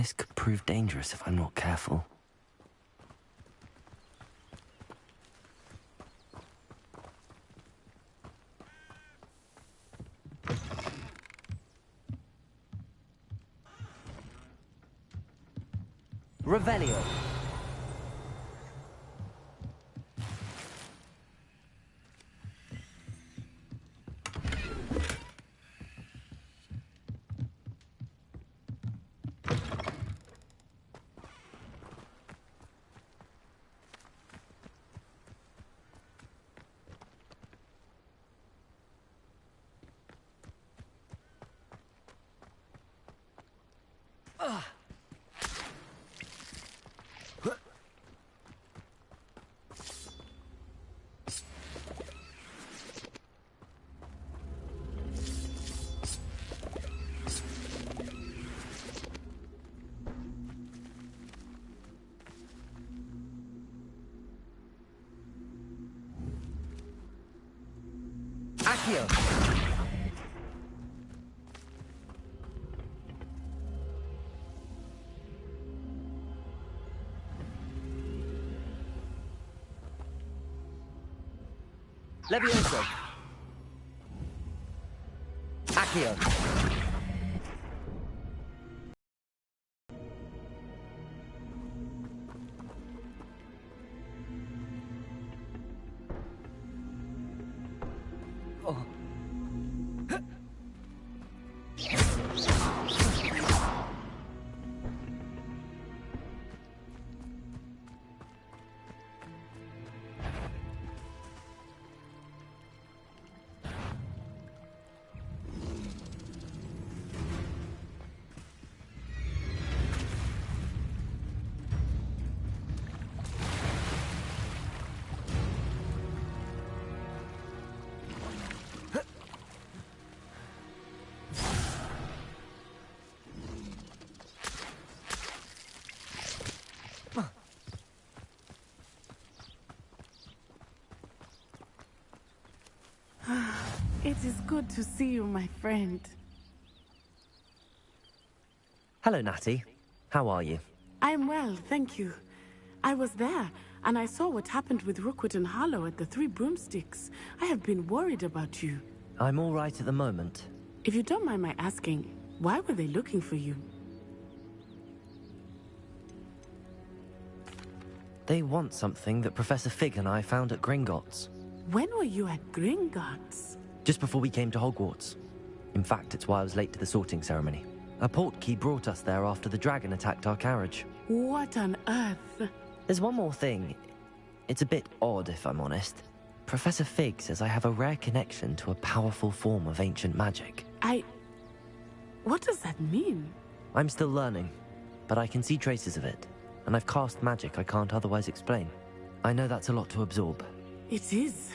This could prove dangerous if I'm not careful. Revelio. Accio. Levioso. Accio. Oh. It is good to see you, my friend. Hello, Natty. How are you? I'm well, thank you. I was there, and I saw what happened with Rookwood and Harlow at the Three Broomsticks. I have been worried about you. I'm all right at the moment. If you don't mind my asking, why were they looking for you? They want something that Professor Fig and I found at Gringotts. When were you at Gringotts? Just before we came to Hogwarts. In fact, it's why I was late to the sorting ceremony. A portkey brought us there after the dragon attacked our carriage. What on earth? There's one more thing. It's a bit odd, if I'm honest. Professor Fig says I have a rare connection to a powerful form of ancient magic. What does that mean? I'm still learning, but I can see traces of it, and I've cast magic I can't otherwise explain. I know that's a lot to absorb. It is.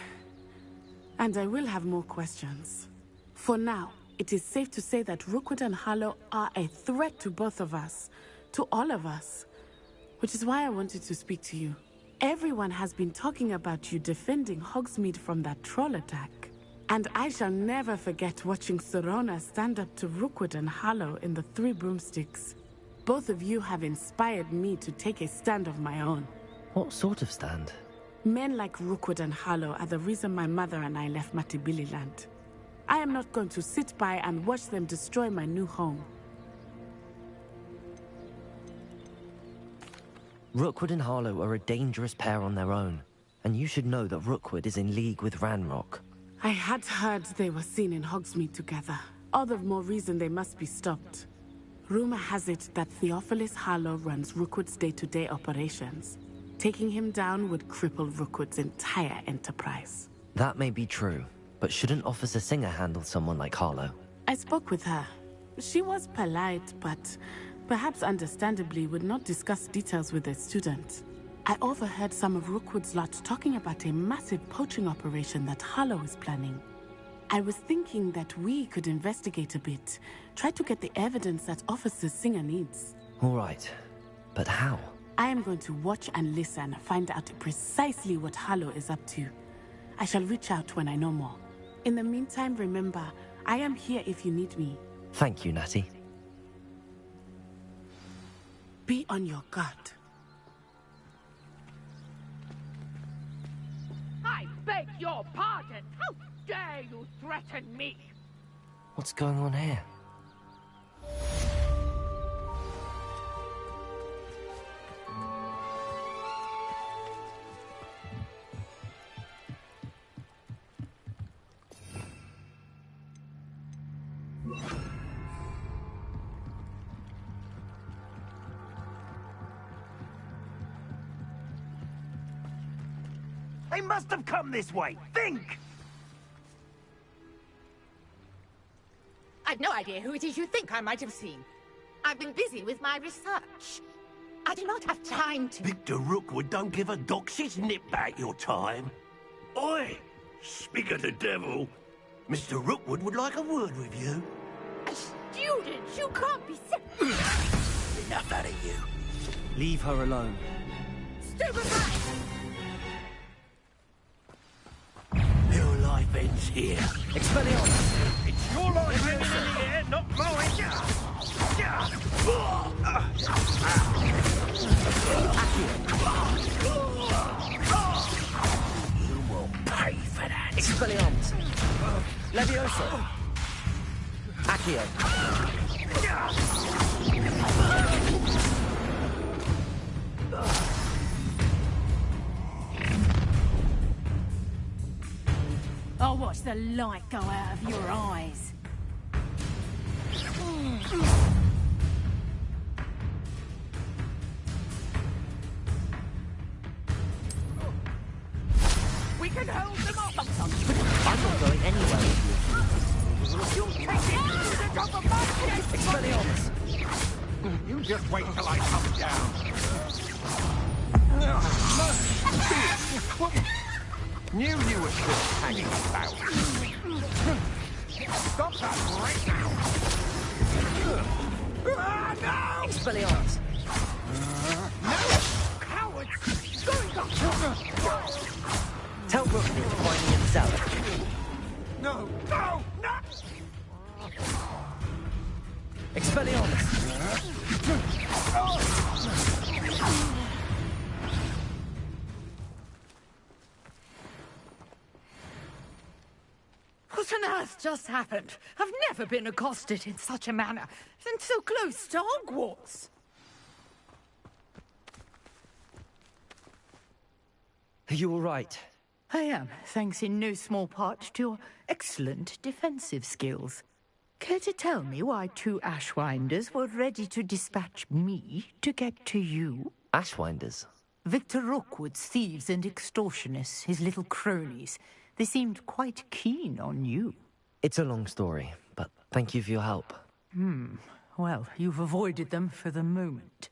And I will have more questions. For now, it is safe to say that Rookwood and Harlow are a threat to both of us, to all of us. Which is why I wanted to speak to you. Everyone has been talking about you defending Hogsmeade from that troll attack. And I shall never forget watching Serona stand up to Rookwood and Harlow in the Three Broomsticks. Both of you have inspired me to take a stand of my own. What sort of stand? Men like Rookwood and Harlow are the reason my mother and I left Matibililand. I am not going to sit by and watch them destroy my new home. Rookwood and Harlow are a dangerous pair on their own, and you should know that Rookwood is in league with Ranrock. I had heard they were seen in Hogsmeade together. All the more reason they must be stopped. Rumor has it that Theophilus Harlow runs Rookwood's day-to-day operations. Taking him down would cripple Rookwood's entire enterprise. That may be true, but shouldn't Officer Singer handle someone like Harlow? I spoke with her. She was polite, but perhaps understandably would not discuss details with a student. I overheard some of Rookwood's lot talking about a massive poaching operation that Harlow is planning. I was thinking that we could investigate a bit, try to get the evidence that Officer Singer needs. All right, but how? I am going to watch and listen, find out precisely what Harlow is up to. I shall reach out when I know more. In the meantime, remember, I am here if you need me. Thank you, Natty. Be on your guard. I beg your pardon! How dare you threaten me? What's going on here? They must have come this way. Think! I've no idea who it is you think I might have seen. I've been busy with my research. I do not have time to... Victor Rookwood don't give a doxy's nip back your time. Oi! Speak of the devil. Mr. Rookwood would like a word with you. A student! You can't be so... Enough out of you. Leave her alone. Stupefy! Your life ends here. Expelliarmus! It's your life ending in the air, not mine. You will pay for that. Expelliarmus! Levioso! Accio! I'll watch the light go out of your eyes. We can hold them off. I'm not going anywhere with you. You'll take it to the top of my head. Expelliarmus! You just wait till I come down. Knew you were still hanging about. Stop that right now! No! Expelliarmus! No! Cowards! Tell Rookwood to find me himself. No! No! No! Expelliarmus! What on earth just happened? I've never been accosted in such a manner, and so close to Hogwarts. Are you all right? I am, thanks in no small part to your excellent defensive skills. Care to tell me why two Ashwinders were ready to dispatch me to get to you? Ashwinders? Victor Rookwood's thieves and extortionists, his little cronies. They seemed quite keen on you. It's a long story, but thank you for your help. Well, you've avoided them for the moment.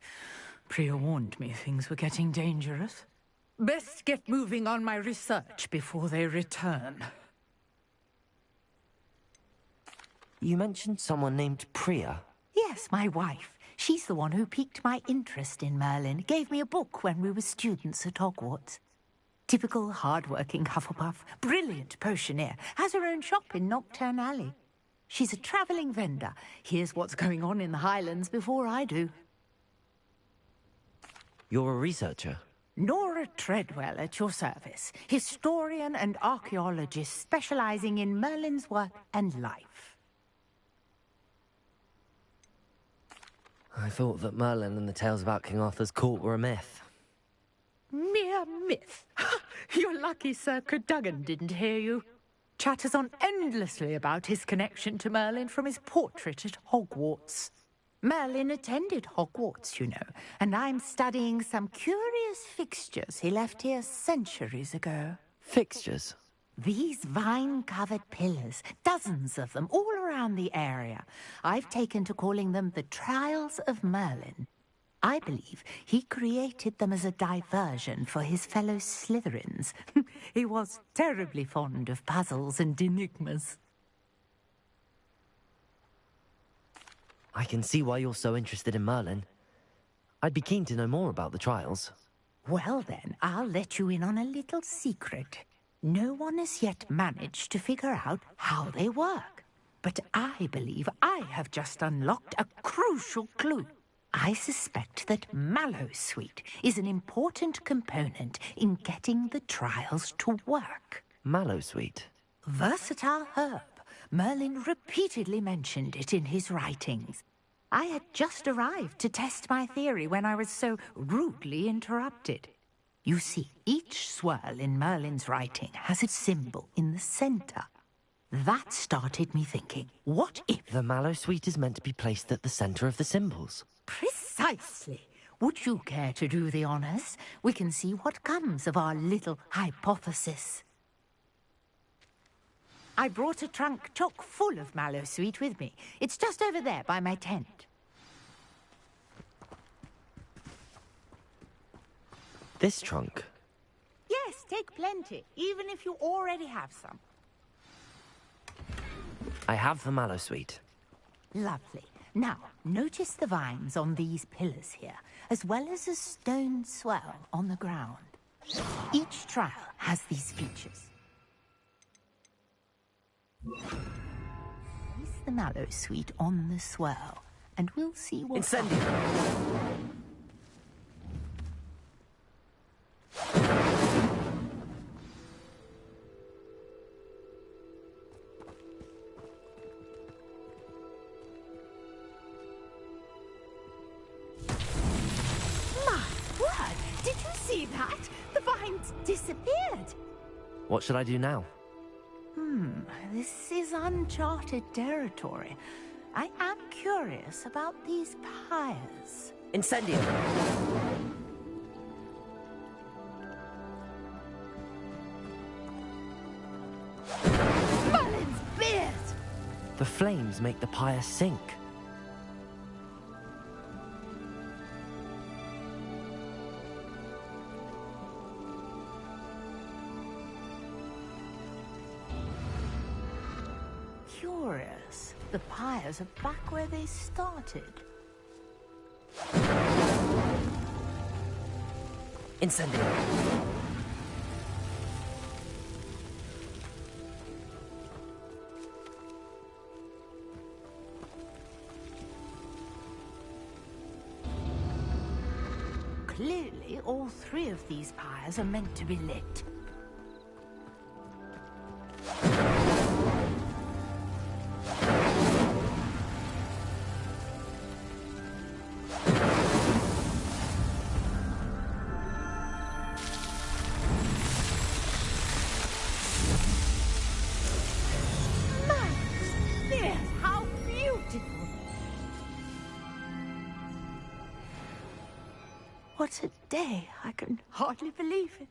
Priya warned me things were getting dangerous. Best get moving on my research before they return. You mentioned someone named Priya. Yes, my wife. She's the one who piqued my interest in Merlin. Gave me a book when we were students at Hogwarts. Typical hard-working Hufflepuff, brilliant potioneer, has her own shop in Nocturne Alley. She's a travelling vendor. Hears what's going on in the Highlands before I do. You're a researcher? Nora Treadwell at your service. Historian and archaeologist specialising in Merlin's work and life. I thought that Merlin and the tales about King Arthur's court were a myth. Mere myth. You're lucky Sir Cadogan didn't hear you. Chatters on endlessly about his connection to Merlin from his portrait at Hogwarts. Merlin attended Hogwarts, you know, and I'm studying some curious fixtures he left here centuries ago. Fixtures? These vine-covered pillars, dozens of them, all around the area. I've taken to calling them the Trials of Merlin. I believe he created them as a diversion for his fellow Slytherins. He was terribly fond of puzzles and enigmas. I can see why you're so interested in Merlin. I'd be keen to know more about the trials. Well then, I'll let you in on a little secret. No one has yet managed to figure out how they work. But I believe I have just unlocked a crucial clue. I suspect that mallowsweet is an important component in getting the trials to work. Mallowsweet? Versatile herb. Merlin repeatedly mentioned it in his writings. I had just arrived to test my theory when I was so rudely interrupted. You see, each swirl in Merlin's writing has a symbol in the center. That started me thinking, what if... The mallowsweet is meant to be placed at the center of the symbols. Precisely. Would you care to do the honors? We can see what comes of our little hypothesis. I brought a trunk chock full of mallowsweet with me. It's just over there by my tent. This trunk? Yes, take plenty, even if you already have some. I have the mallowsweet. Lovely. Now, notice the vines on these pillars here, as well as a stone swell on the ground. Each trial has these features. Place the mallowsweet on the swell, and we'll see what... Incendio! Disappeared. What should I do now? This is uncharted territory. I am curious about these pyres. Incendio! Merlin's beard! The flames make the pyre sink. Curious. The pyres are back where they started. Incendio! Clearly, all three of these pyres are meant to be lit. What a day! I can hardly believe it.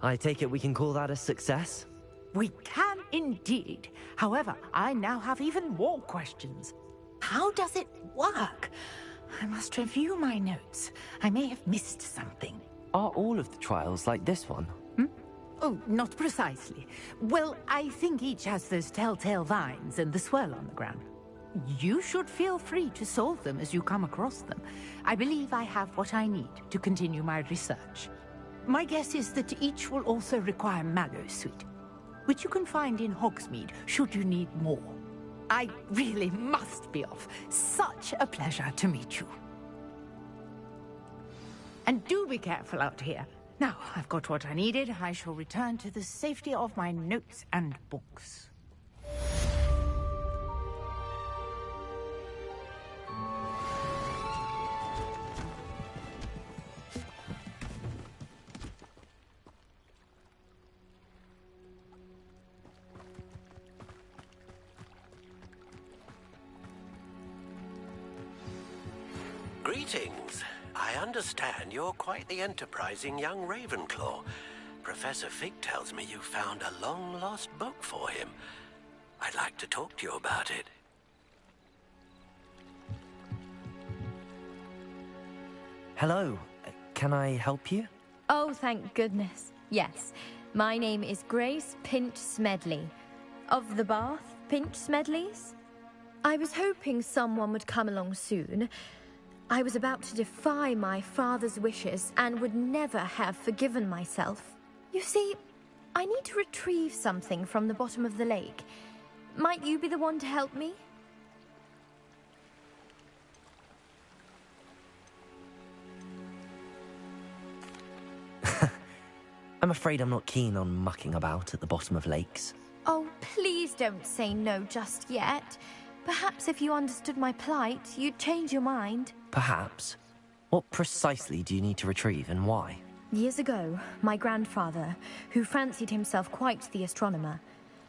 I take it we can call that a success? We can indeed. However, I now have even more questions. How does it work? I must review my notes. I may have missed something. Are all of the trials like this one? Oh, not precisely. Well, I think each has those telltale vines and the swirl on the ground. You should feel free to solve them as you come across them. I believe I have what I need to continue my research. My guess is that each will also require mallowsweet, which you can find in Hogsmeade should you need more. I really must be off. Such a pleasure to meet you. And do be careful out here. Now, I've got what I needed. I shall return to the safety of my notes and books. Greetings. I understand you're quite the enterprising young Ravenclaw. Professor Fig tells me you found a long-lost book for him. I'd like to talk to you about it. Hello. Can I help you? Oh, thank goodness. Yes. My name is Grace Pinch Smedley. Of the Bath Pinch Smedleys? I was hoping someone would come along soon. I was about to defy my father's wishes and would never have forgiven myself. You see, I need to retrieve something from the bottom of the lake. Might you be the one to help me? I'm afraid I'm not keen on mucking about at the bottom of lakes. Oh, please don't say no just yet. Perhaps if you understood my plight, you'd change your mind. Perhaps. What precisely do you need to retrieve and why? Years ago, my grandfather, who fancied himself quite the astronomer,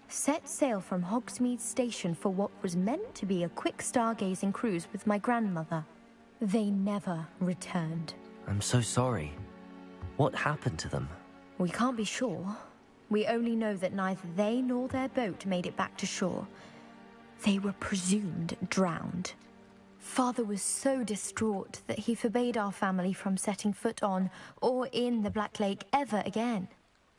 set sail from Hogsmeade Station for what was meant to be a quick stargazing cruise with my grandmother. They never returned. I'm so sorry. What happened to them? We can't be sure. We only know that neither they nor their boat made it back to shore. They were presumed drowned. Father was so distraught that he forbade our family from setting foot on or in the Black Lake ever again.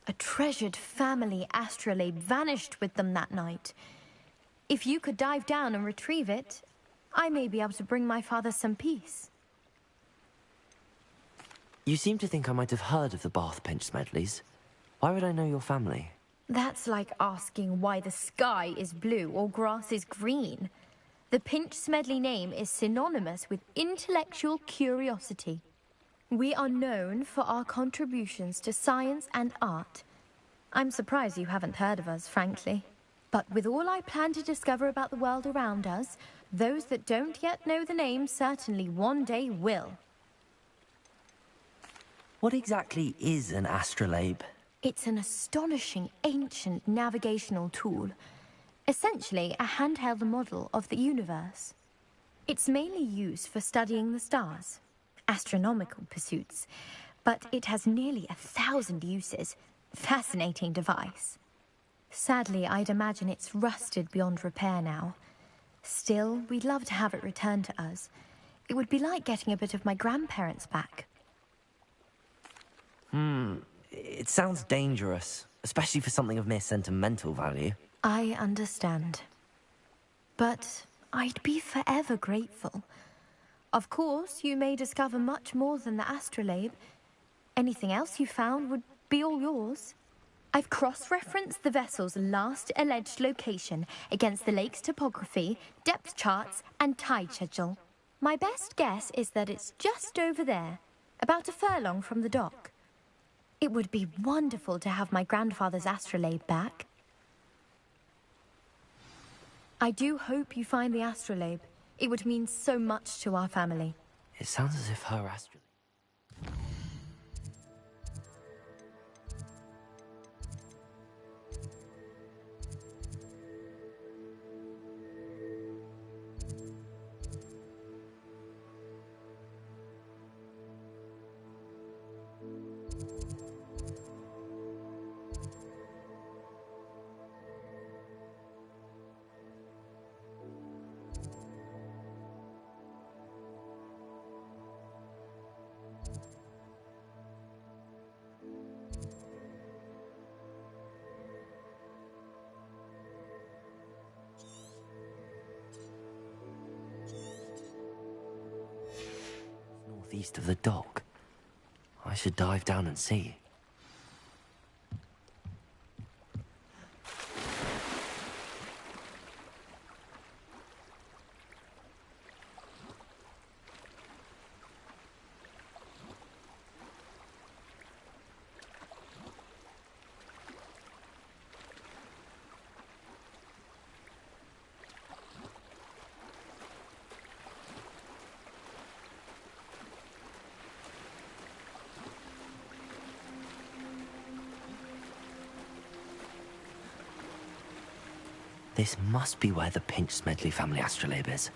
A treasured family astrolabe vanished with them that night. If you could dive down and retrieve it, I may be able to bring my father some peace. You seem to think I might have heard of the Bath Pinch Smedleys. Why would I know your family? That's like asking why the sky is blue or grass is green. The Pinch Smedley name is synonymous with intellectual curiosity. We are known for our contributions to science and art. I'm surprised you haven't heard of us, frankly. But with all I plan to discover about the world around us, those that don't yet know the name certainly one day will. What exactly is an astrolabe? It's an astonishing ancient navigational tool. Essentially a handheld model of the universe. It's mainly used for studying the stars, astronomical pursuits, but it has nearly 1,000 uses. Fascinating device. Sadly, I'd imagine it's rusted beyond repair now. Still, we'd love to have it returned to us. It would be like getting a bit of my grandparents back. It sounds dangerous, especially for something of mere sentimental value. I understand. But I'd be forever grateful. Of course, you may discover much more than the astrolabe. Anything else you found would be all yours. I've cross-referenced the vessel's last alleged location against the lake's topography, depth charts, and tide schedule. My best guess is that it's just over there, about a furlong from the dock. It would be wonderful to have my grandfather's astrolabe back. I do hope you find the astrolabe. It would mean so much to our family. It sounds as if her astrolabe... Northeast of the dock. I should dive down and see. This must be where the Pinch Smedley family astrolabe is.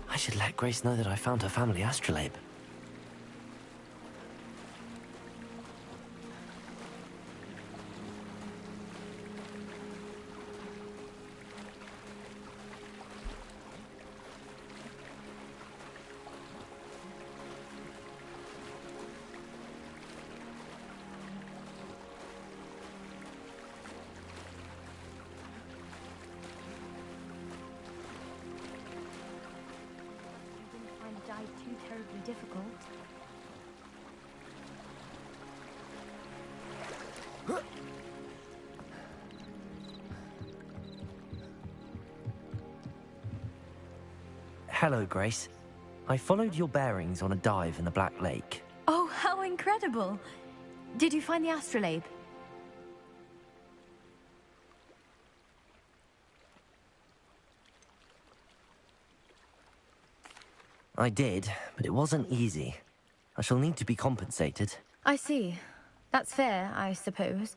I should let Grace know that I found her family astrolabe. Too terribly difficult. Hello, Grace. I followed your bearings on a dive in the Black Lake. Oh, how incredible! Did you find the astrolabe? I did, but it wasn't easy. I shall need to be compensated. I see. That's fair, I suppose.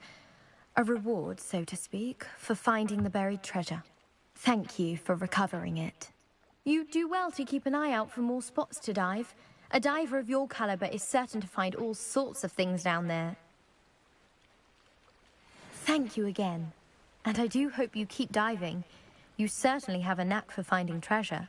A reward, so to speak, for finding the buried treasure. Thank you for recovering it. You do well to keep an eye out for more spots to dive. A diver of your caliber is certain to find all sorts of things down there. Thank you again. And I do hope you keep diving. You certainly have a knack for finding treasure.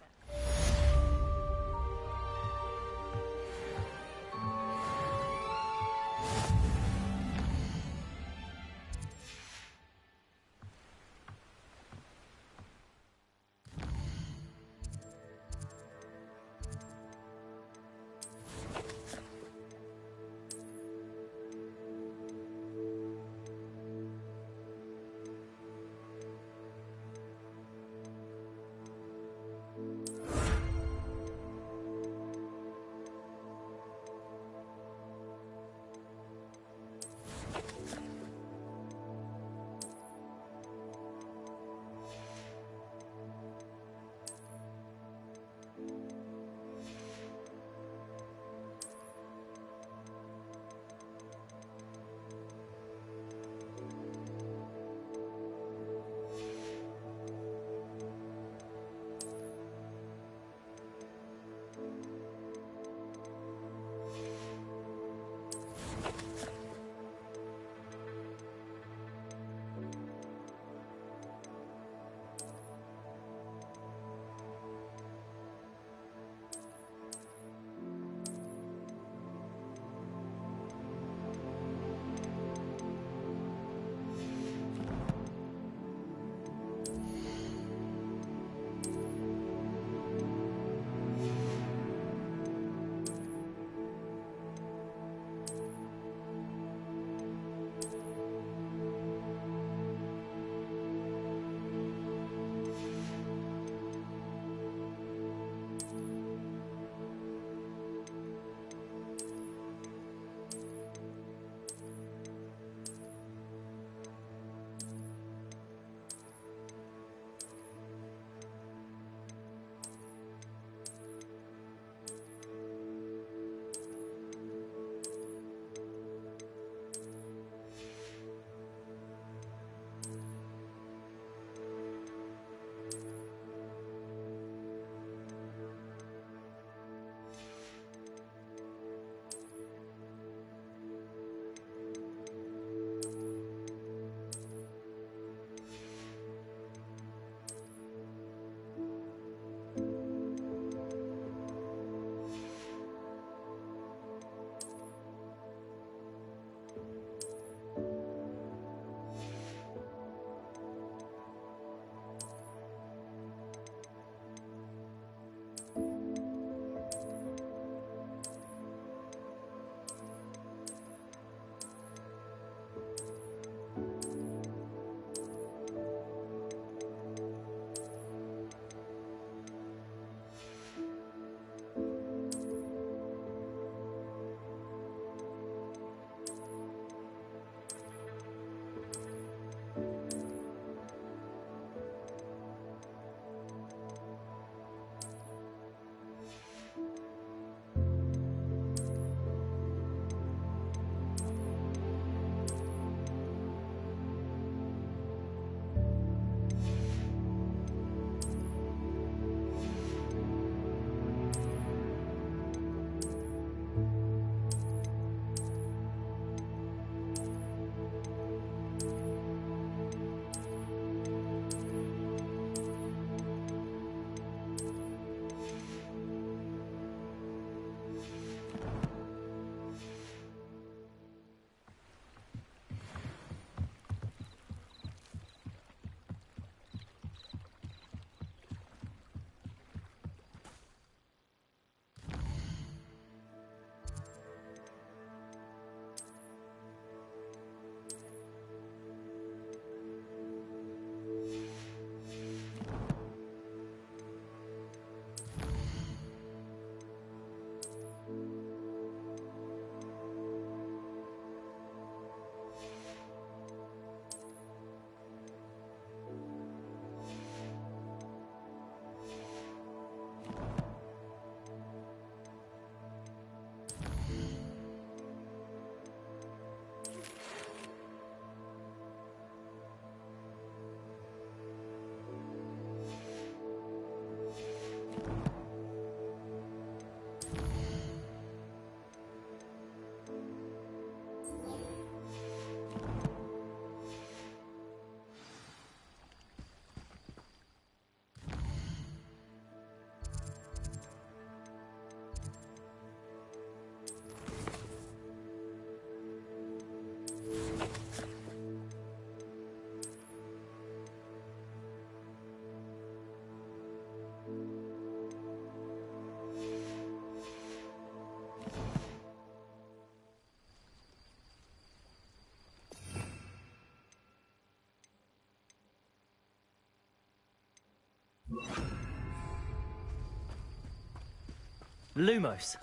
Lumos.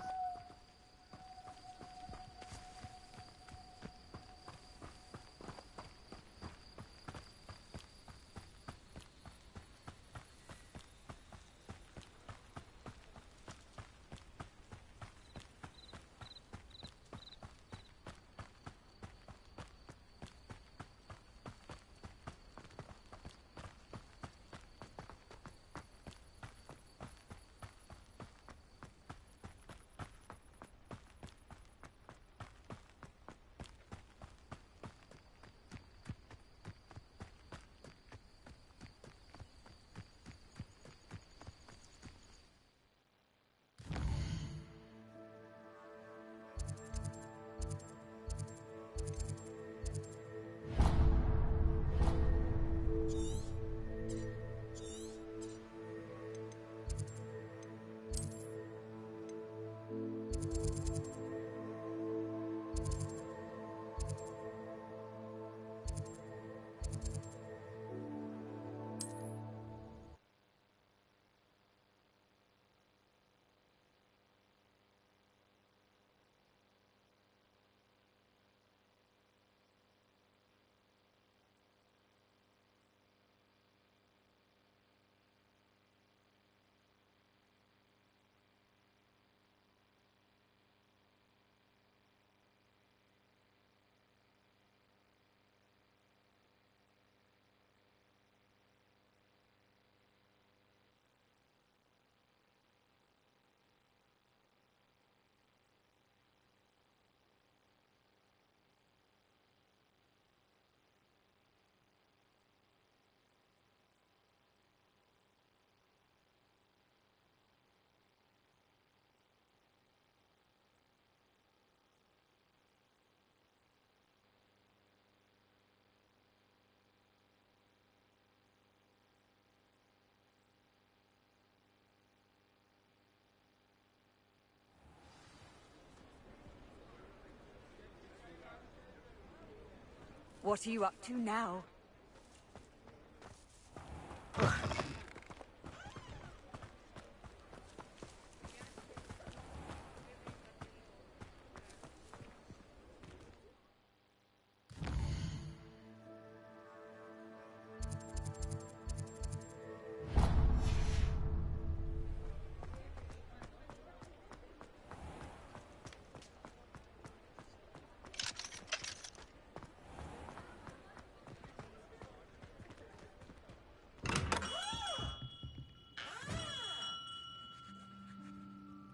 What are you up to now?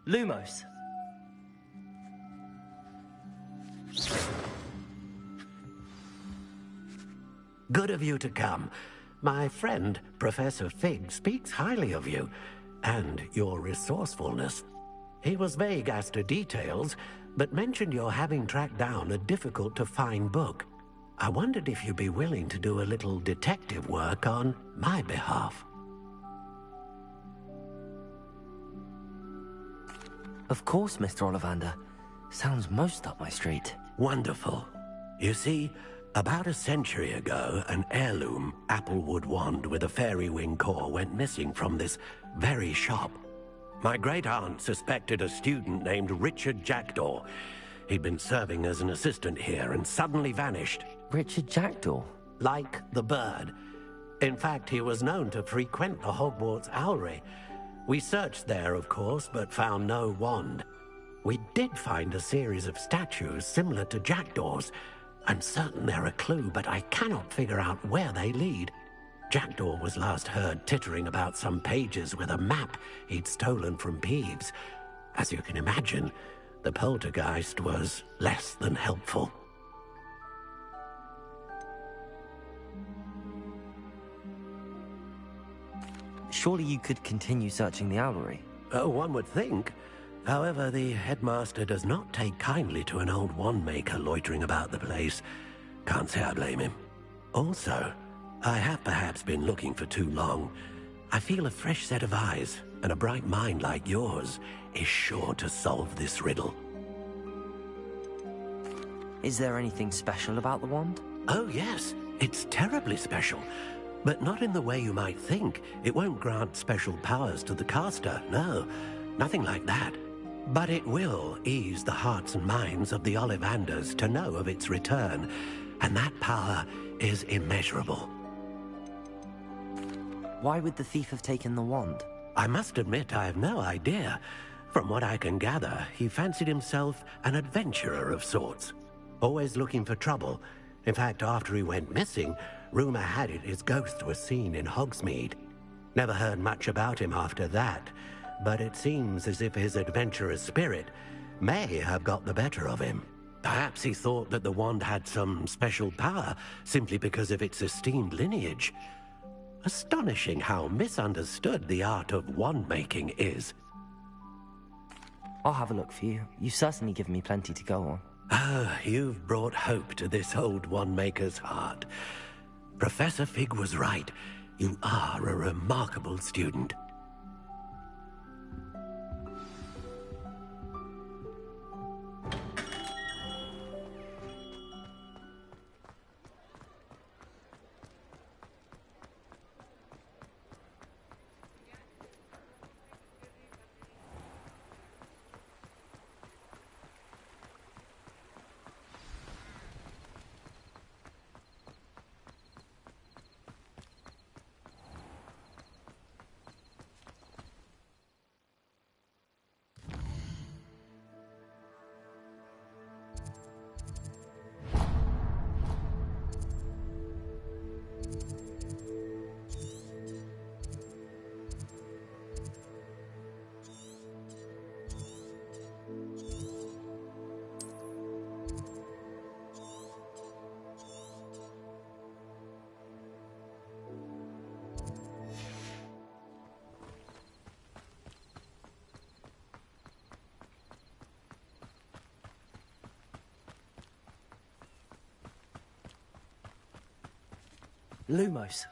Lumos. Good of you to come. My friend, Professor Fig, speaks highly of you and your resourcefulness. He was vague as to details, but mentioned your having tracked down a difficult-to-find book. I wondered if you'd be willing to do a little detective work on my behalf. Of course, Mr. Ollivander. Sounds most up my street. Wonderful. You see, about a century ago, an heirloom applewood wand with a fairy wing core went missing from this very shop. My great-aunt suspected a student named Richard Jackdaw. He'd been serving as an assistant here and suddenly vanished. Richard Jackdaw? Like the bird. In fact, he was known to frequent the Hogwarts Owlery. We searched there, of course, but found no wand. We did find a series of statues similar to Jackdaw's. I'm certain they're a clue, but I cannot figure out where they lead. Jackdaw was last heard tittering about some pages with a map he'd stolen from Peeves. As you can imagine, the poltergeist was less than helpful. Surely you could continue searching the Owlery. Oh, one would think. However, the headmaster does not take kindly to an old wand maker loitering about the place. Can't say I blame him. Also, I have perhaps been looking for too long. I feel a fresh set of eyes, and a bright mind like yours is sure to solve this riddle. Is there anything special about the wand? Oh, yes. It's terribly special. But not in the way you might think. It won't grant special powers to the caster, no. Nothing like that. But it will ease the hearts and minds of the Ollivanders to know of its return, and that power is immeasurable. Why would the thief have taken the wand? I must admit I have no idea. From what I can gather, he fancied himself an adventurer of sorts, always looking for trouble. In fact, after he went missing, rumor had it his ghost was seen in Hogsmeade. Never heard much about him after that, but it seems as if his adventurous spirit may have got the better of him. Perhaps he thought that the wand had some special power simply because of its esteemed lineage. Astonishing how misunderstood the art of wand-making is. I'll have a look for you. You've certainly given me plenty to go on. Ah, you've brought hope to this old wand-maker's heart. Professor Fig was right. You are a remarkable student. Lumos.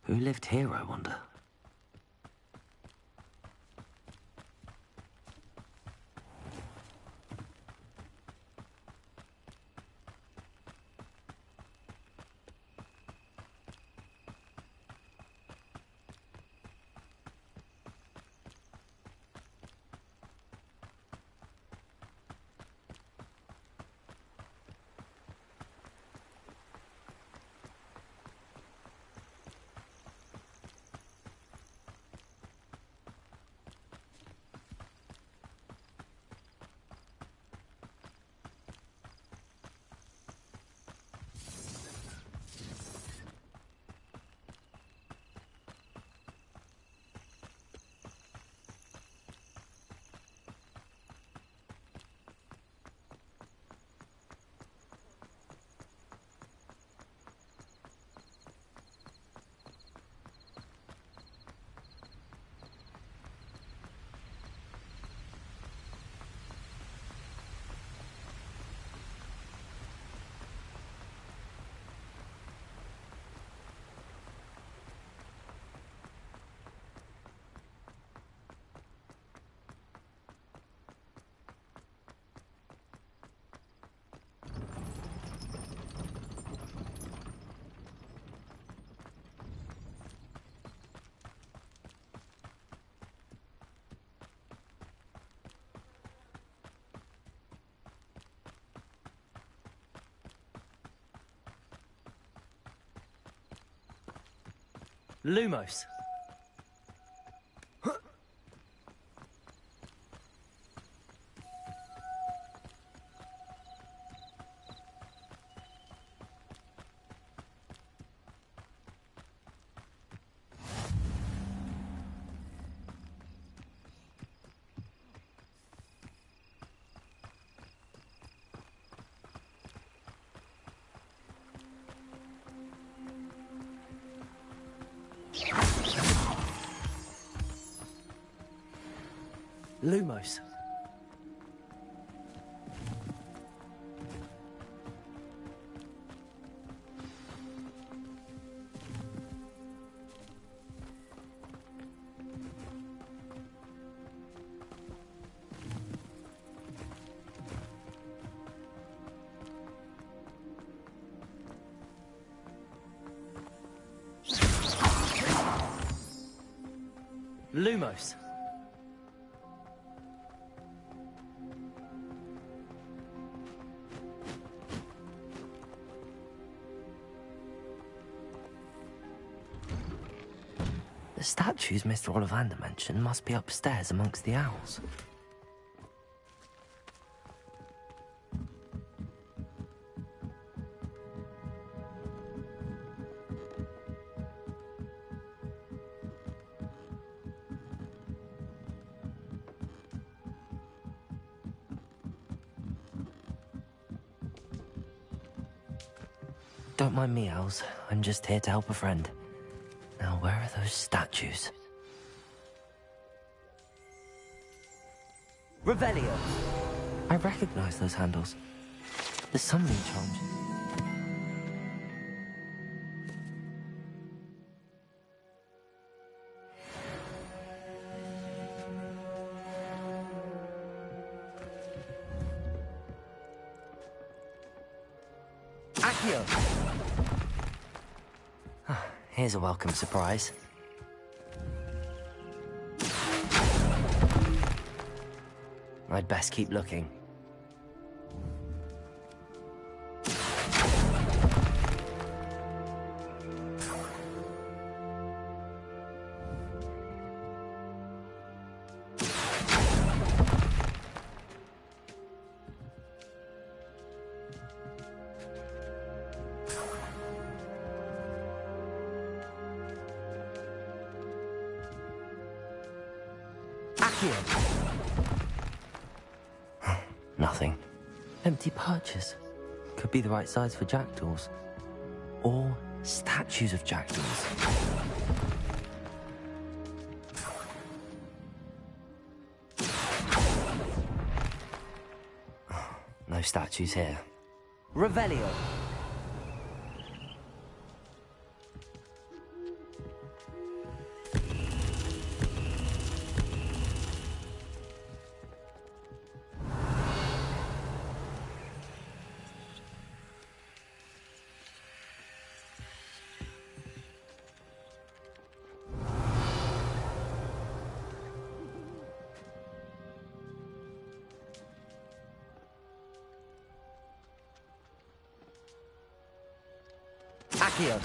Who lived here, I wonder? Lumos. Lumos. Lumos. The statues Mr. Ollivander mentioned must be upstairs amongst the owls. Don't mind me, owls. I'm just here to help a friend. Now, where are those statues? Revelio! I recognize those handles. The summoning charms. Accio! Here's a welcome surprise. I'd best keep looking. Nothing. Empty perches. Could be the right size for jackdaws. Or statues of jackdaws. No statues here. Revelio! Accio.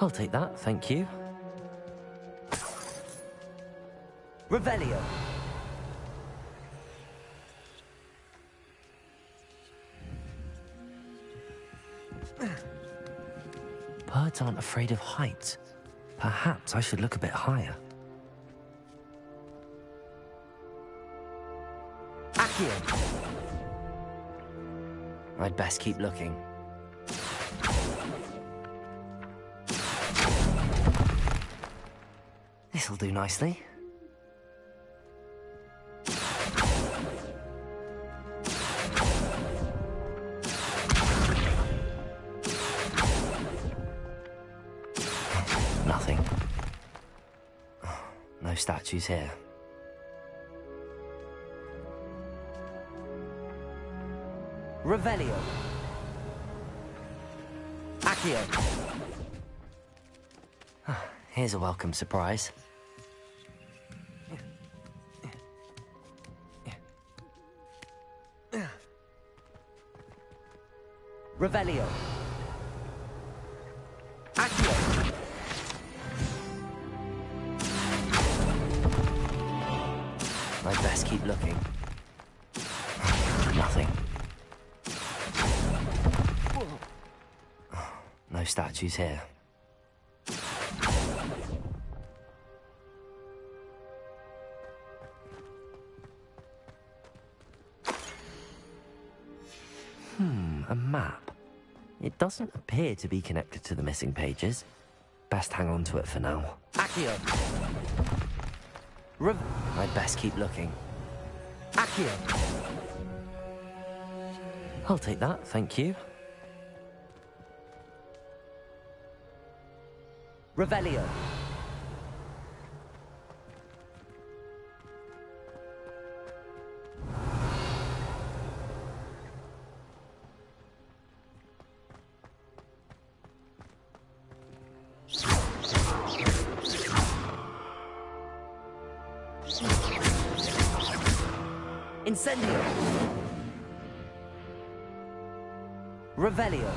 I'll take that, thank you. Revelio. Birds aren't afraid of heights. Perhaps I should look a bit higher. Accio. I'd best keep looking. This'll do nicely. Nothing. No statues here. Revelio. Accio. Here's a welcome surprise. Revelio. Accio. I'd best keep looking. Nothing. No statues here. A map. It doesn't appear to be connected to the missing pages. Best hang on to it for now. Accio! I'd best keep looking. Accio. I'll take that, thank you. Revelio. Incendio. Revelio.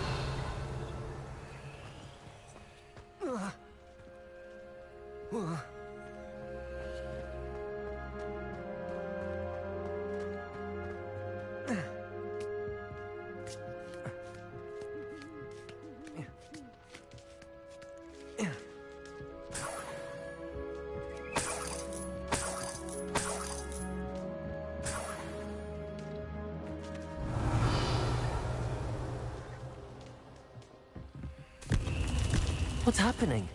What's happening?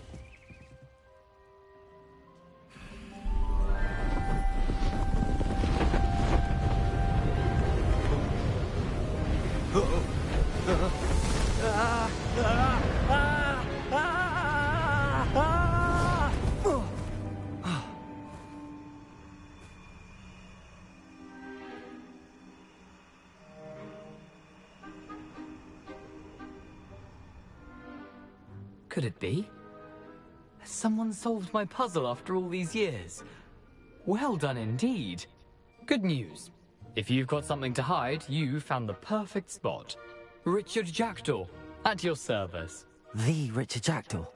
Could it be? Has someone solved my puzzle after all these years? Well done indeed. Good news. If you've got something to hide, you found the perfect spot. Richard Jackdaw, at your service. The Richard Jackdaw.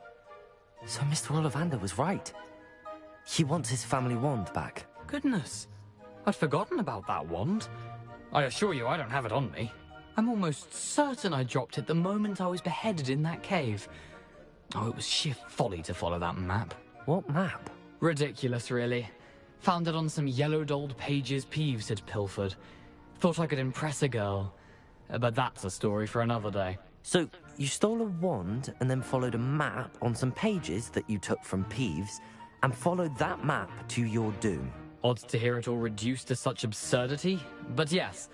So Mr. Ollivander was right. He wants his family wand back. Goodness, I'd forgotten about that wand. I assure you I don't have it on me. I'm almost certain I dropped it the moment I was beheaded in that cave. Oh, it was sheer folly to follow that map. What map? Ridiculous, really. Found it on some yellowed old pages Peeves had pilfered. Thought I could impress a girl. But that's a story for another day. So, you stole a wand and then followed a map on some pages that you took from Peeves and followed that map to your doom. Odd to hear it all reduced to such absurdity, but yes.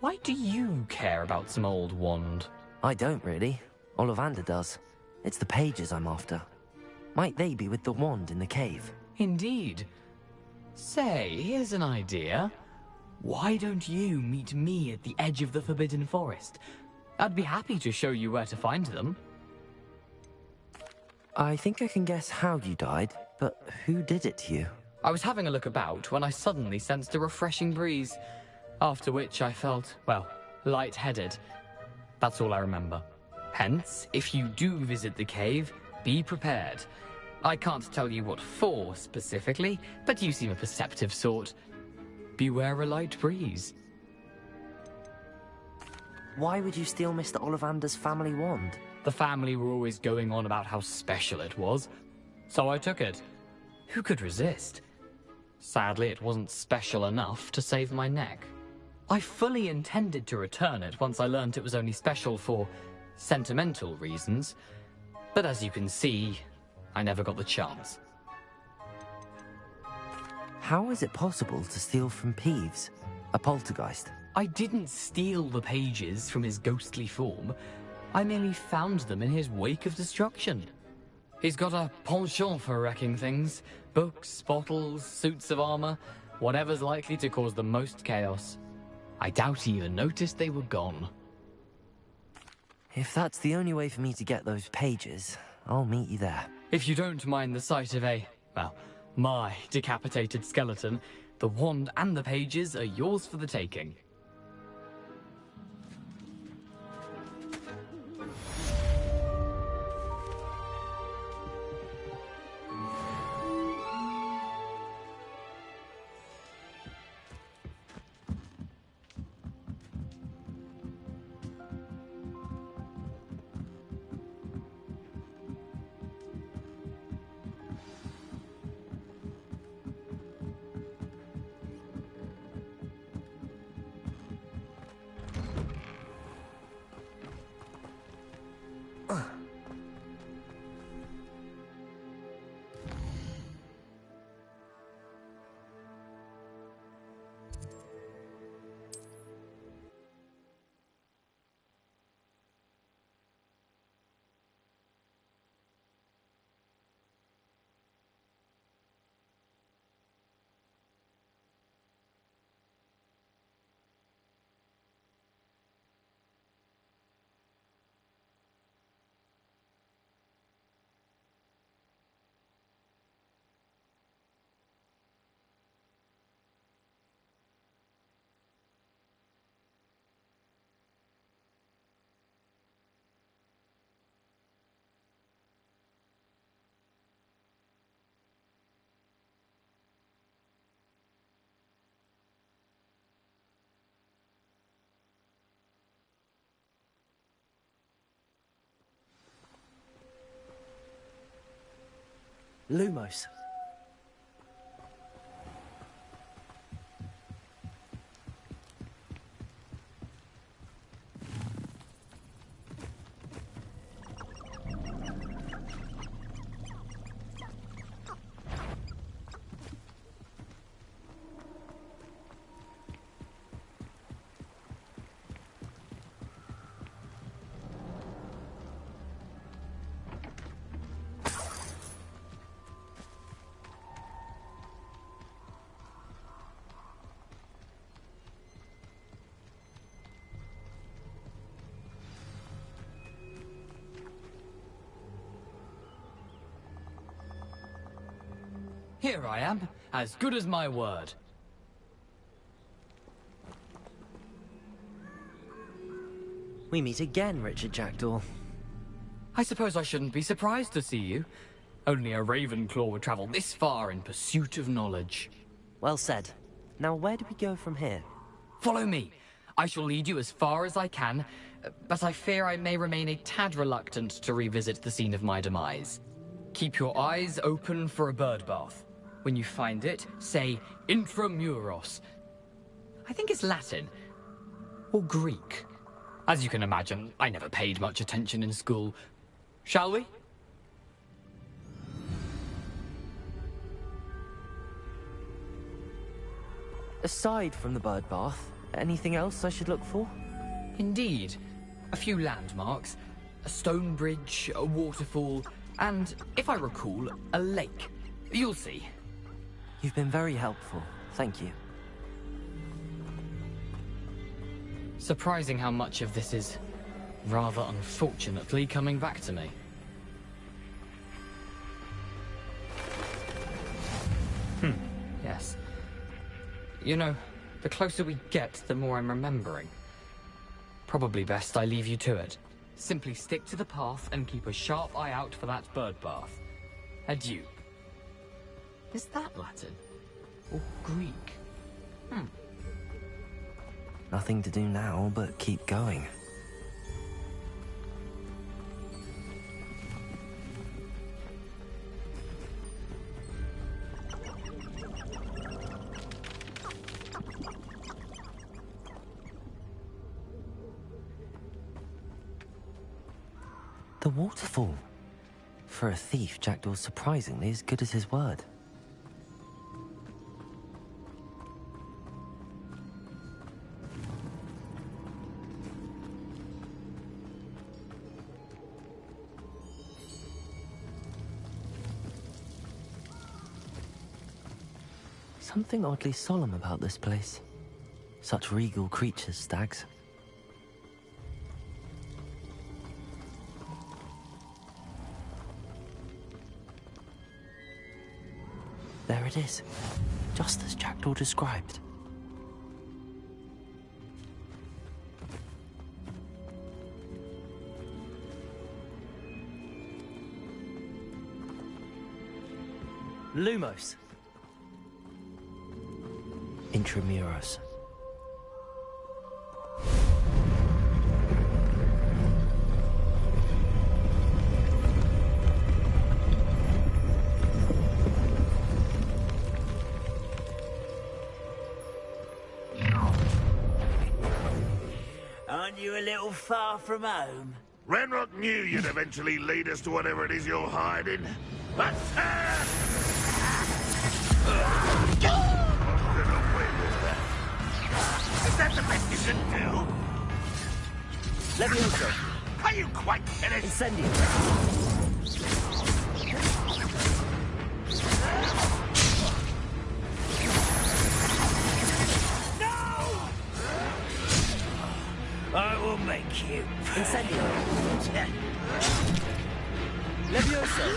Why do you care about some old wand? I don't really. Ollivander does. It's the pages I'm after. Might they be with the wand in the cave? Indeed. Say, here's an idea. Why don't you meet me at the edge of the Forbidden Forest? I'd be happy to show you where to find them. I think I can guess how you died, but who did it to you? I was having a look about when I suddenly sensed a refreshing breeze, after which I felt, well, lightheaded. That's all I remember. Hence, if you do visit the cave, be prepared. I can't tell you what for specifically, but you seem a perceptive sort. Beware a light breeze. Why would you steal Mr. Ollivander's family wand? The family were always going on about how special it was, so I took it. Who could resist? Sadly, it wasn't special enough to save my neck. I fully intended to return it once I learned it was only special for sentimental reasons, but as you can see, I never got the chance. How is it possible to steal from Peeves, a poltergeist? I didn't steal the pages from his ghostly form. I merely found them in his wake of destruction. He's got a penchant for wrecking things. Books, bottles, suits of armor, whatever's likely to cause the most chaos. I doubt he even noticed they were gone. If that's the only way for me to get those pages, I'll meet you there. If you don't mind the sight of my decapitated skeleton, the wand and the pages are yours for the taking. Lumos. Here I am, as good as my word. We meet again, Richard Jackdaw. I suppose I shouldn't be surprised to see you. Only a Ravenclaw would travel this far in pursuit of knowledge. Well said. Now where do we go from here? Follow me. I shall lead you as far as I can, but I fear I may remain a tad reluctant to revisit the scene of my demise. Keep your eyes open for a bird bath. When you find it, say intramuros. I think it's Latin. Or Greek. As you can imagine, I never paid much attention in school. Shall we? Aside from the bird bath, anything else I should look for? Indeed. A few landmarks. A stone bridge, a waterfall, and, if I recall, a lake. You'll see. You've been very helpful. Thank you. Surprising how much of this is, rather unfortunately, coming back to me. Yes. You know, the closer we get, the more I'm remembering. Probably best I leave you to it. Simply stick to the path and keep a sharp eye out for that bird bath. Adieu. Is that Latin? Or Greek? Nothing to do now but keep going. The waterfall. For a thief, Jackdaw's surprisingly as good as his word. Something oddly solemn about this place. Such regal creatures, stags. There it is, just as Jackdaw described. Lumos. Intramuros. Aren't you a little far from home? Ranrock knew you'd eventually lead us to whatever it is you're hiding. But is that the best you can do? Levioso. Are you quite finished? Incendio. I will make you. Incendio. Levioso.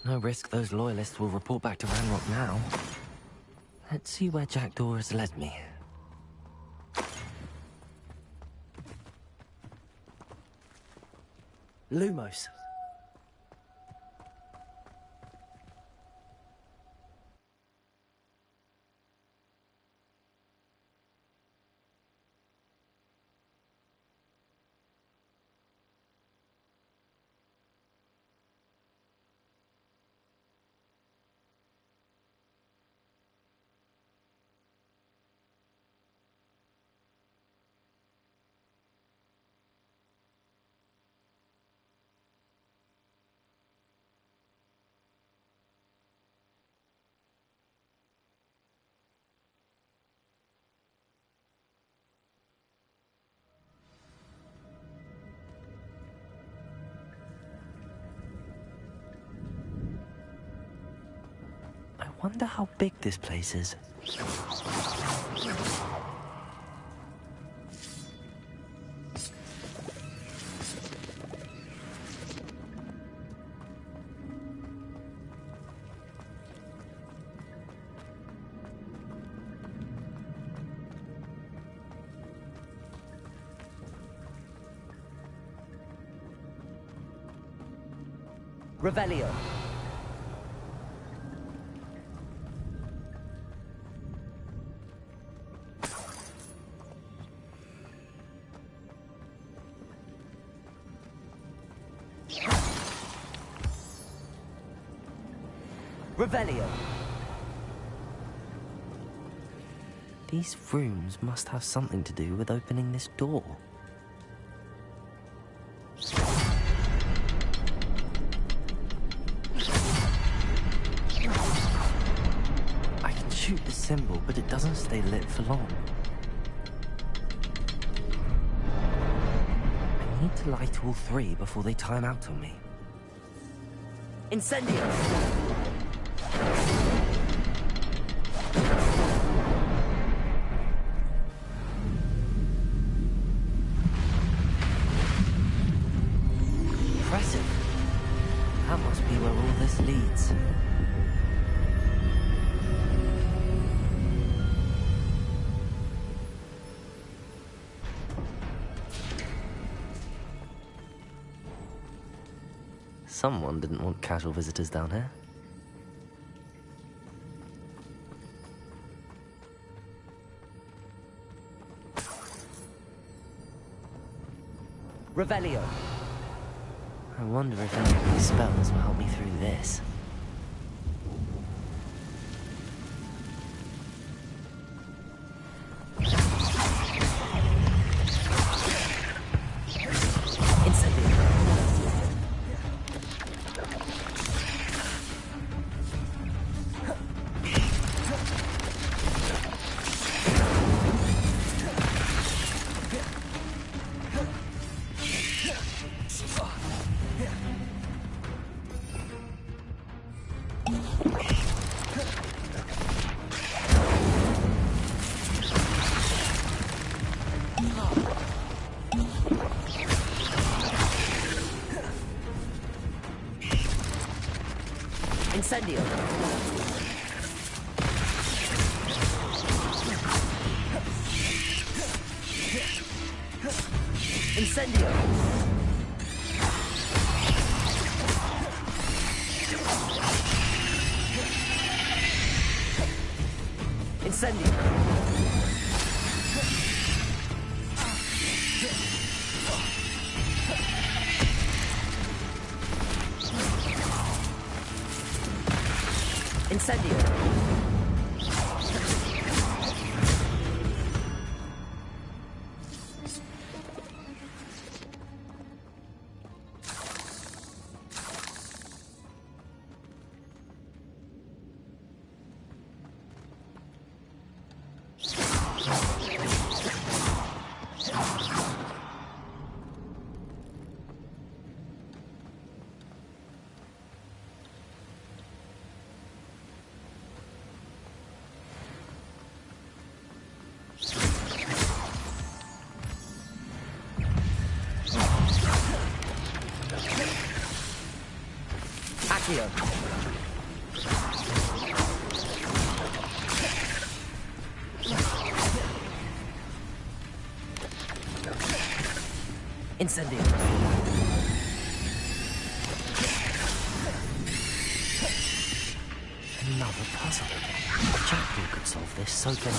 No risk those loyalists will report back to Ranrock now. Let's see where Jackdaw has led me. Lumos. Wonder how big this place is. Revelio. Revelio. These rooms must have something to do with opening this door. I can shoot the symbol, but it doesn't stay lit for long. I need to light all three before they time out on me. Incendio. Impressive. That must be where all this leads. Someone didn't want casual visitors down here. Revelio. I wonder if any of these spells will help me through this. Incendio. Incendio. Incendio. Incendio. Accio. Incendio. Another puzzle. Jackal could solve this so clearly.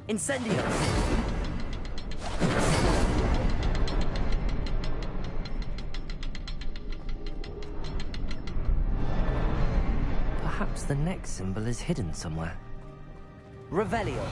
Incendio. Perhaps the next symbol is hidden somewhere. Revelio.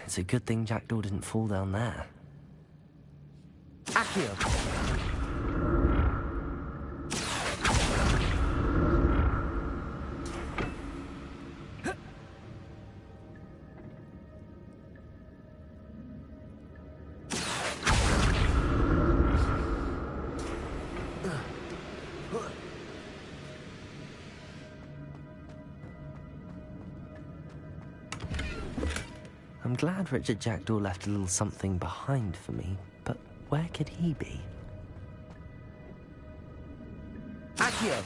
It's a good thing Jackdaw didn't fall down there. Accio. I'm glad Richard Jackdaw left a little something behind for me, but where could he be? Accio.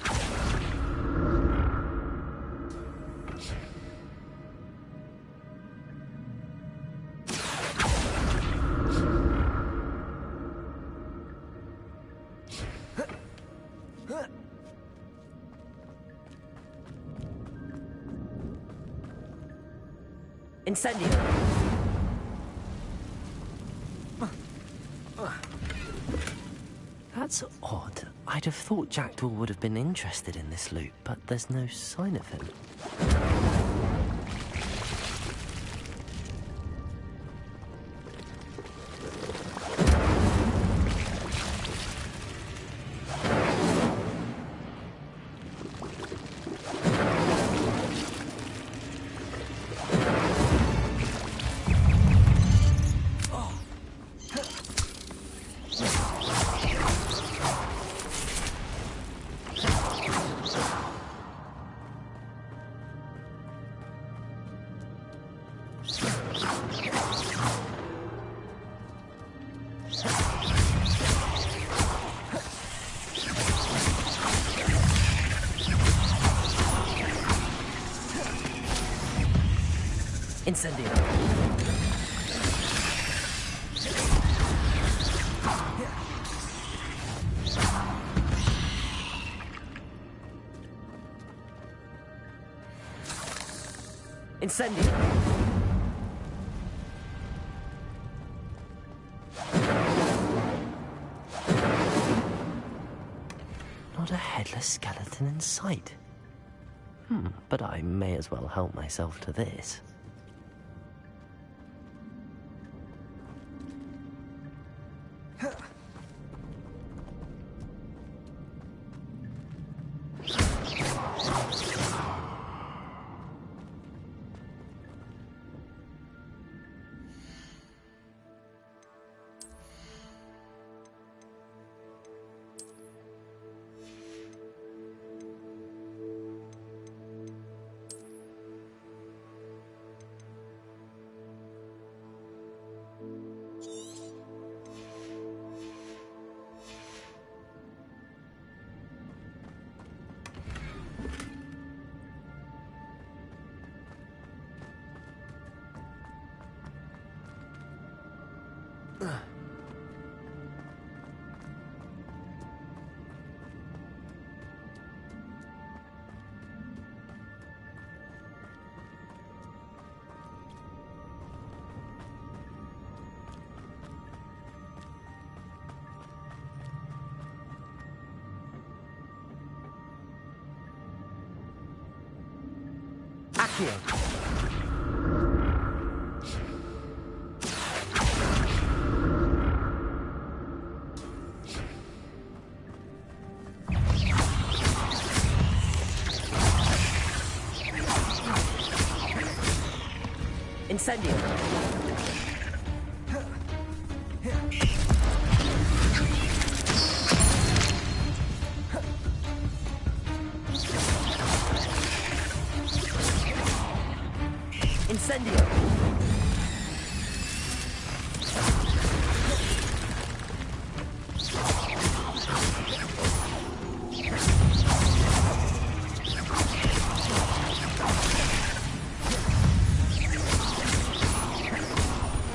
Incendio. That's odd. I'd have thought Jackdaw would have been interested in this loot, but there's no sign of him. Incendio. Incendio. Not a headless skeleton in sight. But I may as well help myself to this. Accio. Incendio. Incendio.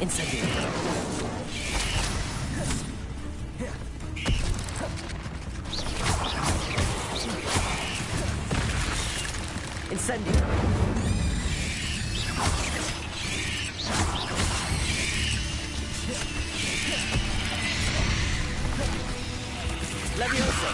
Incendio. Incendio. Leviosa.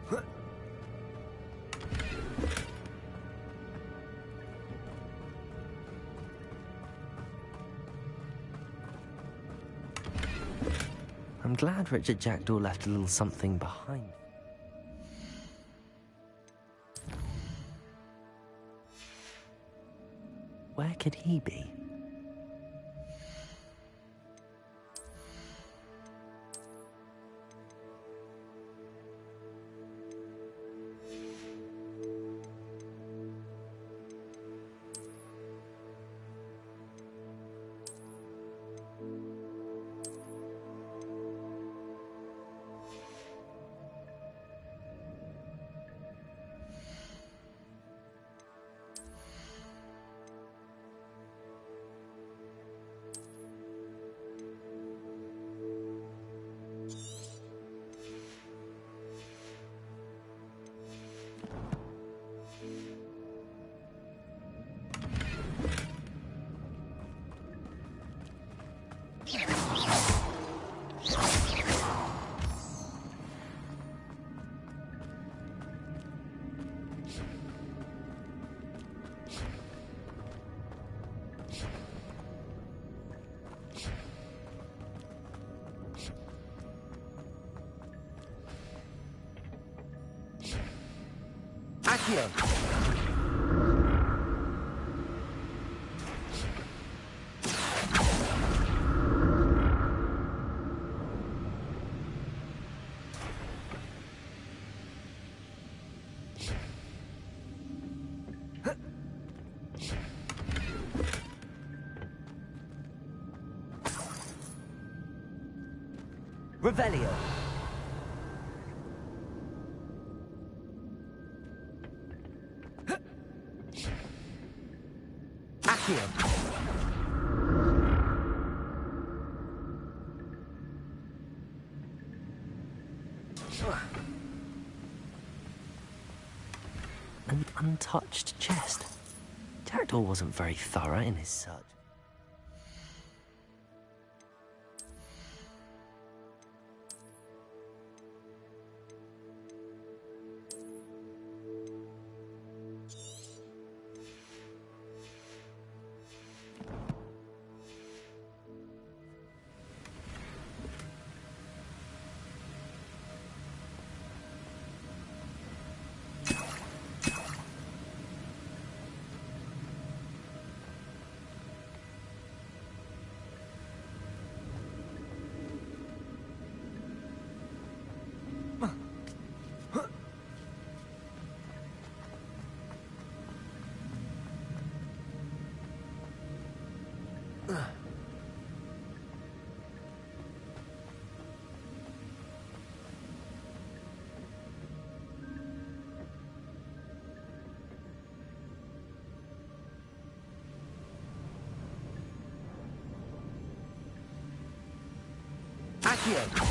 I'm glad Richard Jackdaw left a little something behind. Where could he be? Accio! Revelio. Accio. An untouched chest. Jackdaw wasn't very thorough in his search. Accio!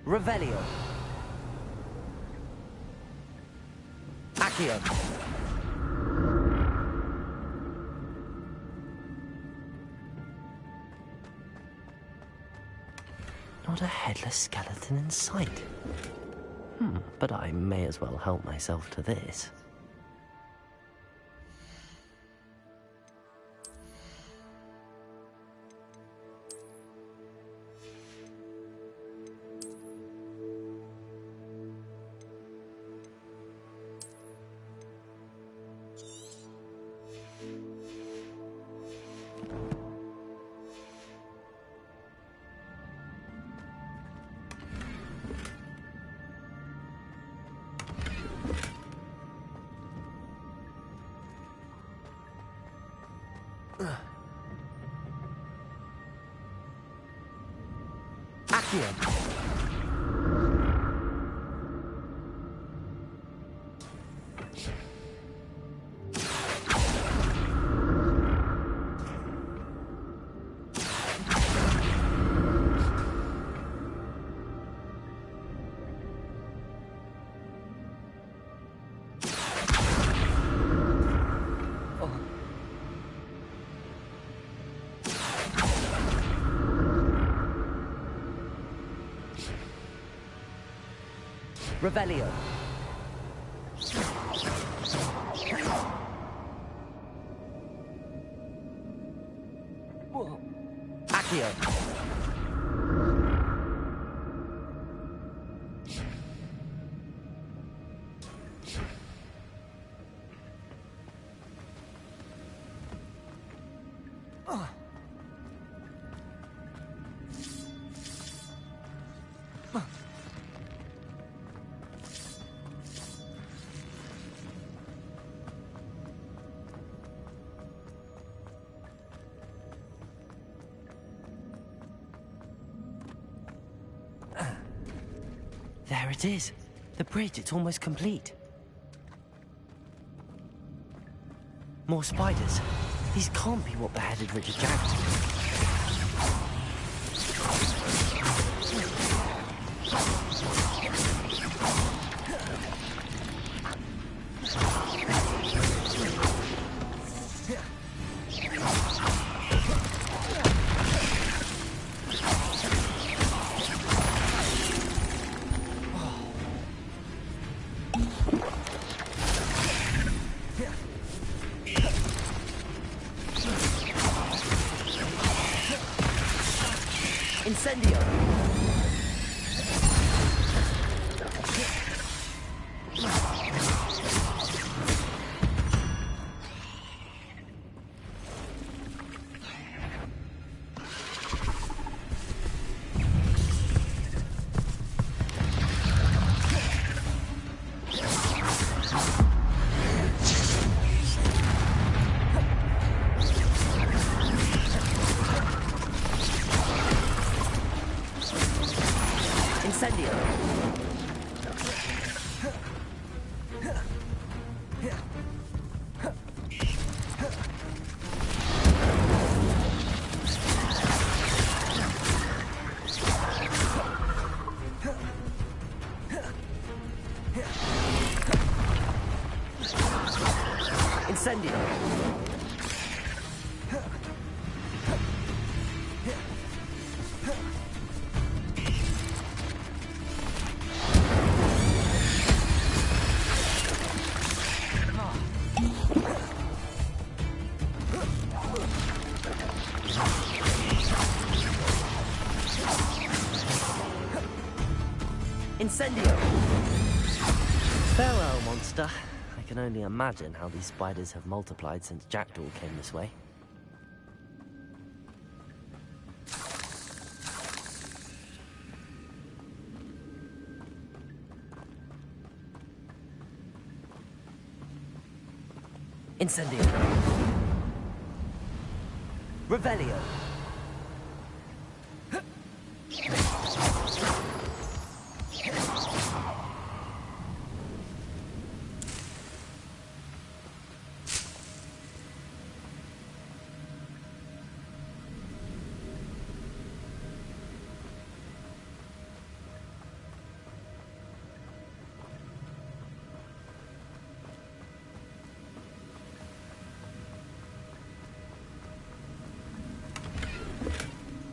Revelio. Accio. Not a headless skeleton in sight. But I may as well help myself to this. Accio. Revelio. Accio. There it is. The bridge, it's almost complete. More spiders. These can't be what beheaded Richard Jackson. Incendio. Incendio. Incendio. Incendio! Farewell, monster. I can only imagine how these spiders have multiplied since Jackdaw came this way. Incendio. Revelio.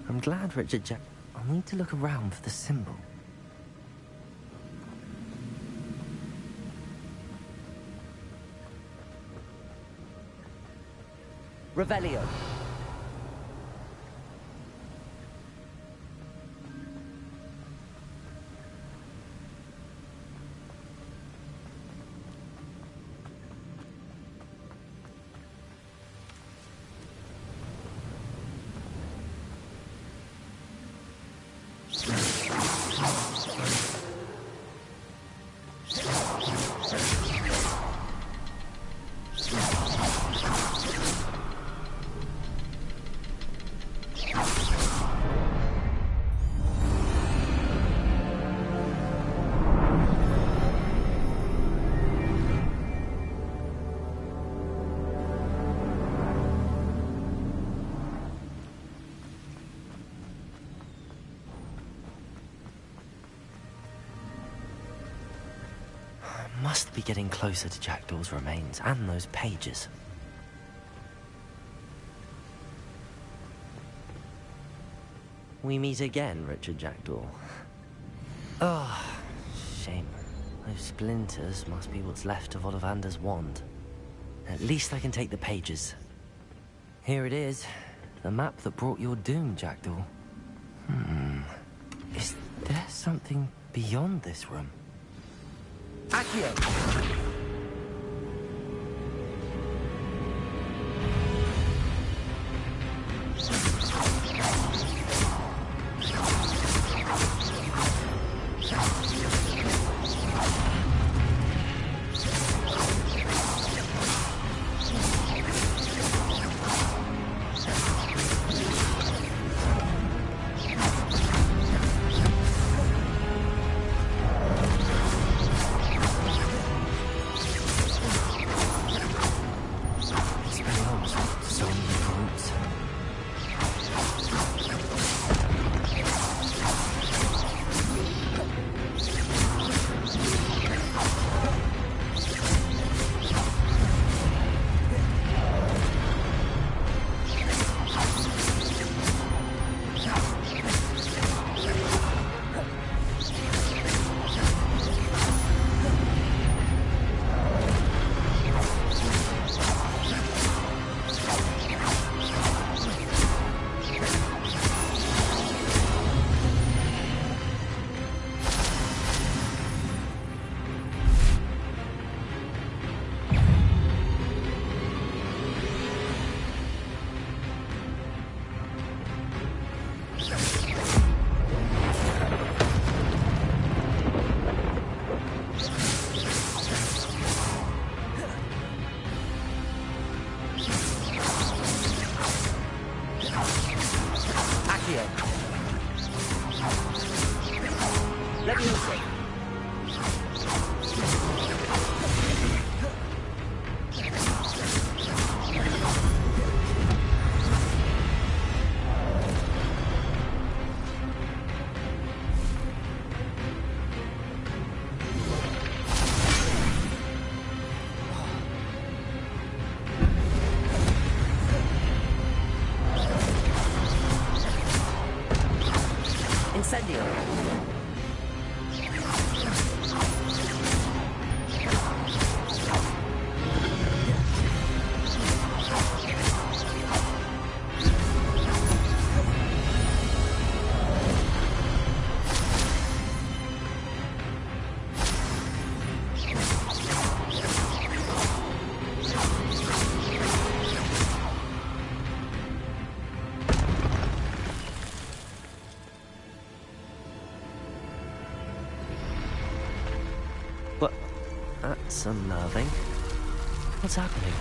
I'm glad Richard Jack... I'll need to look around for the symbol. Revelio. Must be getting closer to Jackdaw's remains and those pages. We meet again, Richard Jackdaw. Oh, shame. Those splinters must be what's left of Ollivander's wand. At least I can take the pages. Here it is. The map that brought your doom, Jackdaw. Is there something beyond this room? Accio! That's unnerving. What's happening?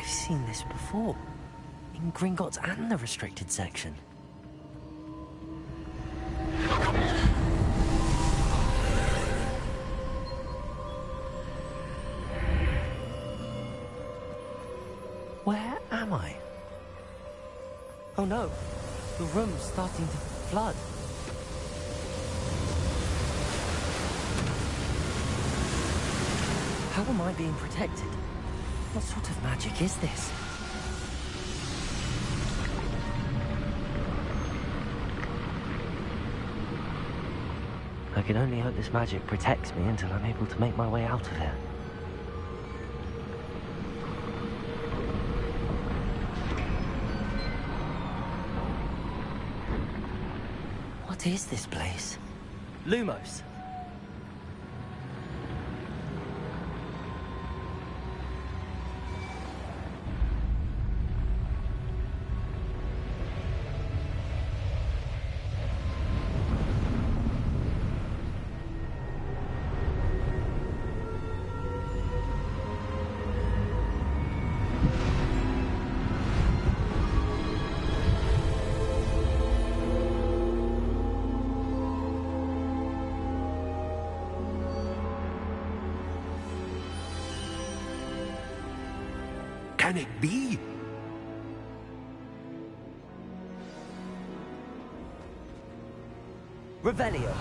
I've seen this before. In Gringotts and the restricted section. Where am I? Oh no, the room's starting to flood. How am I being protected? What sort of magic is this? I can only hope this magic protects me until I'm able to make my way out of here. What is this place? Lumos. Can it be? Revelio.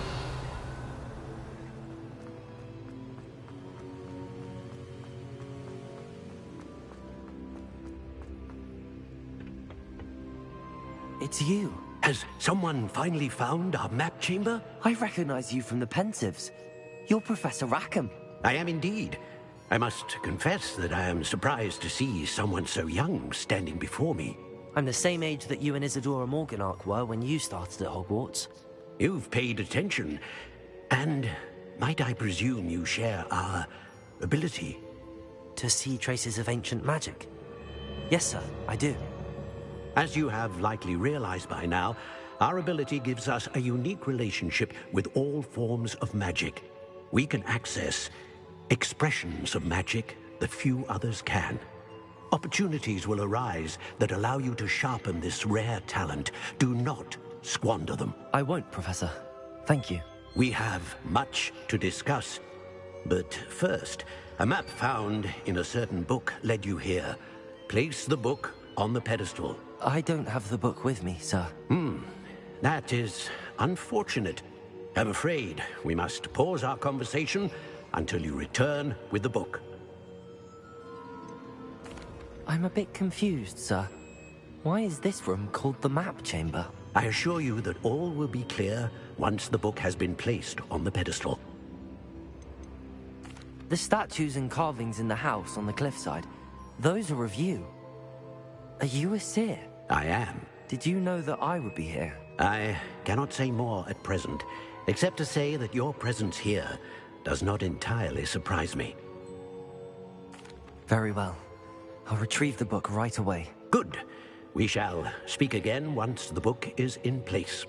It's you. Has someone finally found our map chamber? I recognize you from the Pensives. You're Professor Rackham. I am indeed. I must confess that I am surprised to see someone so young standing before me. I'm the same age that you and Isadora Morganach were when you started at Hogwarts. You've paid attention, and might I presume you share our ability? To see traces of ancient magic? Yes, sir, I do. As you have likely realized by now, our ability gives us a unique relationship with all forms of magic. We can access expressions of magic that few others can. Opportunities will arise that allow you to sharpen this rare talent. Do not squander them. I won't, Professor. Thank you. We have much to discuss. But first, a map found in a certain book led you here. Place the book on the pedestal. I don't have the book with me, sir. That is unfortunate. I'm afraid we must pause our conversation until you return with the book. I'm a bit confused, sir. Why is this room called the map chamber? I assure you that all will be clear once the book has been placed on the pedestal. The statues and carvings in the house on the cliffside, those are of you. Are you a seer? I am. Did you know that I would be here? I cannot say more at present, except to say that your presence here does not entirely surprise me. Very well. I'll retrieve the book right away. Good. We shall speak again once the book is in place.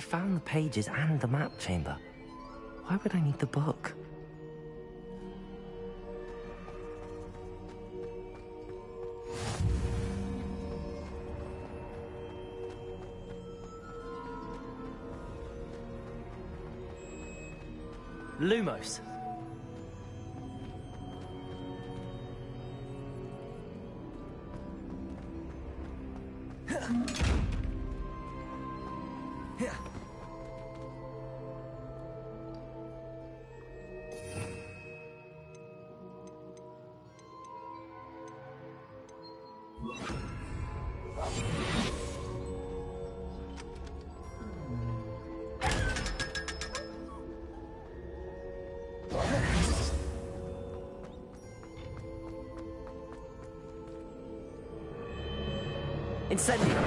found the pages and the map chamber. Why would I need the book? Lumos. Incendio!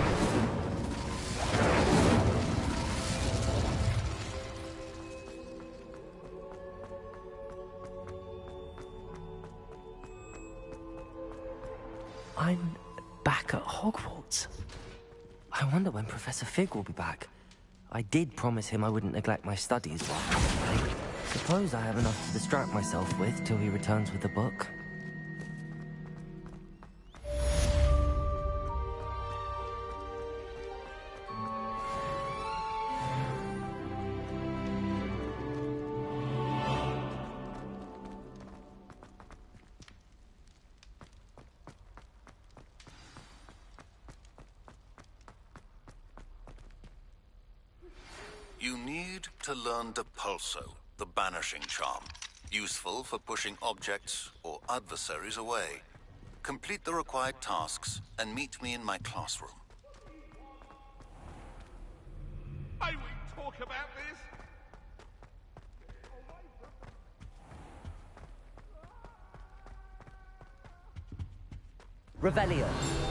I'm back at Hogwarts. I wonder when Professor Fig will be back. I did promise him I wouldn't neglect my studies, but I suppose I have enough to distract myself with till he returns with the book. You need to learn Depulso, the banishing charm. Useful for pushing objects or adversaries away. Complete the required tasks and meet me in my classroom. May we talk about this? Revelio.